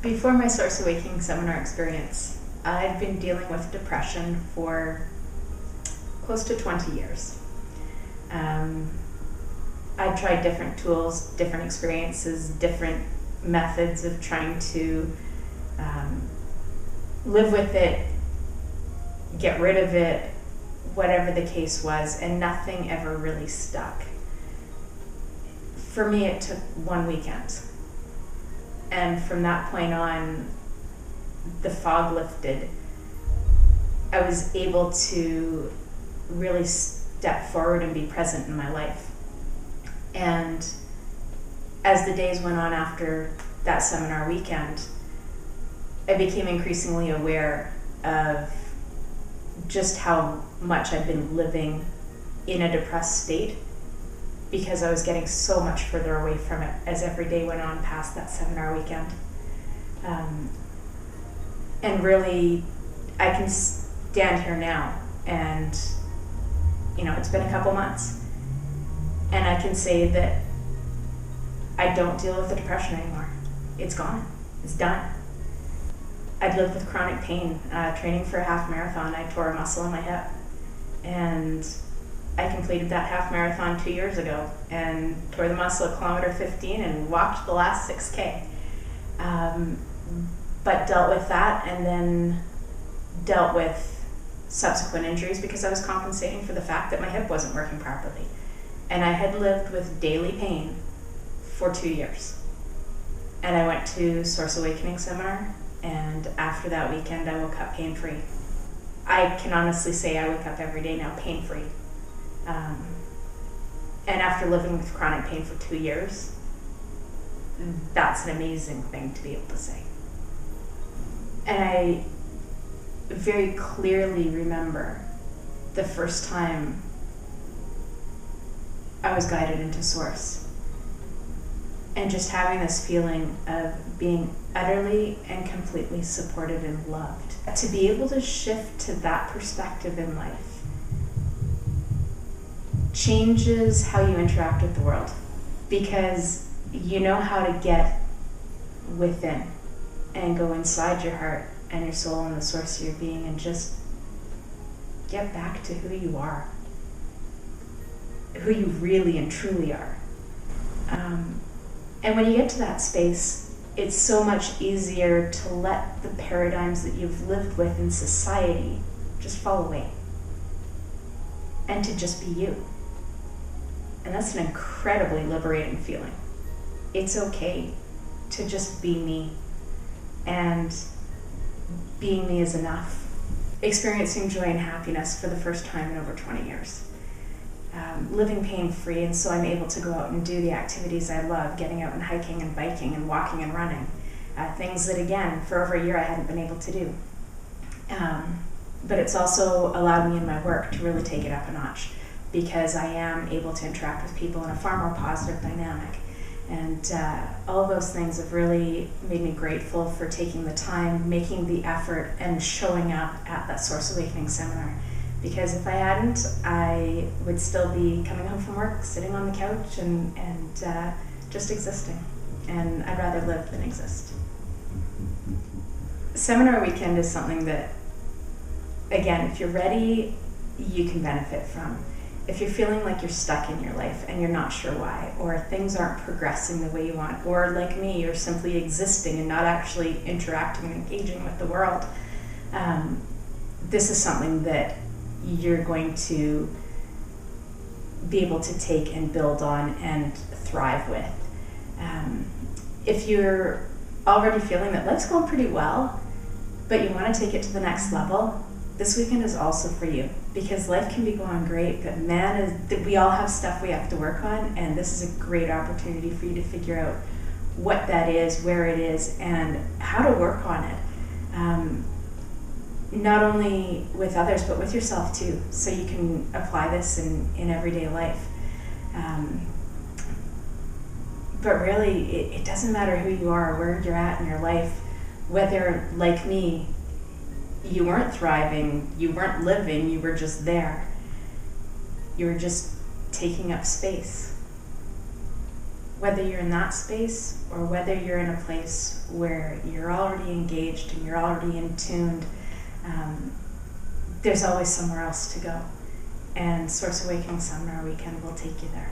Before my Source Awakening seminar experience, I've been dealing with depression for close to 20 years. I've tried different tools, different experiences, different methods of trying to live with it, get rid of it, whatever the case was, and nothing ever really stuck. For me, it took one weekend. And from that point on, the fog lifted. I was able to really step forward and be present in my life. And as the days went on after that seminar weekend, I became increasingly aware of just how much I'd been living in a depressed state, because I was getting so much further away from it as every day went on past that seminar weekend. And really, I can stand here now and, it's been a couple months, and I can say that I don't deal with the depression anymore. It's gone. It's done. I'd lived with chronic pain. Training for a half marathon, I tore a muscle in my hip, and I completed that half marathon 2 years ago and tore the muscle at kilometer 15 and walked the last 6K. But dealt with that, and then dealt with subsequent injuries because I was compensating for the fact that my hip wasn't working properly. And I had lived with daily pain for 2 years. And I went to Source Awakening seminar, and after that weekend I woke up pain-free. I can honestly say I wake up every day now pain-free. And after living with chronic pain for 2 years, that's an amazing thing to be able to say. And I very clearly remember the first time I was guided into Source, and just having this feeling of being utterly and completely supported and loved. To be able to shift to that perspective in life changes how you interact with the world, because you know how to get within and go inside your heart and your soul and the source of your being and just get back to who you are, who you really and truly are. And when you get to that space, it's so much easier to let the paradigms that you've lived with in society just fall away and to just be you. And that's an incredibly liberating feeling. It's okay to just be me, and being me is enough. Experiencing joy and happiness for the first time in over 20 years. Living pain-free, and so I'm able to go out and do the activities I love, getting out and hiking and biking and walking and running. Things that, again, for over a year I hadn't been able to do. But it's also allowed me in my work to really take it up a notch, because I am able to interact with people in a far more positive dynamic. And all of those things have really made me grateful for taking the time, making the effort, and showing up at that Source Awakening seminar. Because if I hadn't, I would still be coming home from work, sitting on the couch, and just existing. And I'd rather live than exist. Seminar weekend is something that, again, if you're ready, you can benefit from. If you're feeling like you're stuck in your life and you're not sure why, or things aren't progressing the way you want, or like me, you're simply existing and not actually interacting and engaging with the world, this is something that you're going to be able to take and build on and thrive with. If you're already feeling that life's going pretty well, but you want to take it to the next level, this weekend is also for you, because life can be going great, but we all have stuff we have to work on, and this is a great opportunity for you to figure out what that is, where it is, and how to work on it. Not only with others, but with yourself too, so you can apply this in everyday life. But really, it doesn't matter who you are, where you're at in your life, whether, like me, you weren't thriving, you weren't living, you were just there. You were just taking up space. whether you're in that space or whether you're in a place where you're already engaged and you're already in tuned, there's always somewhere else to go. And Source Awakening Seminar Weekend will take you there.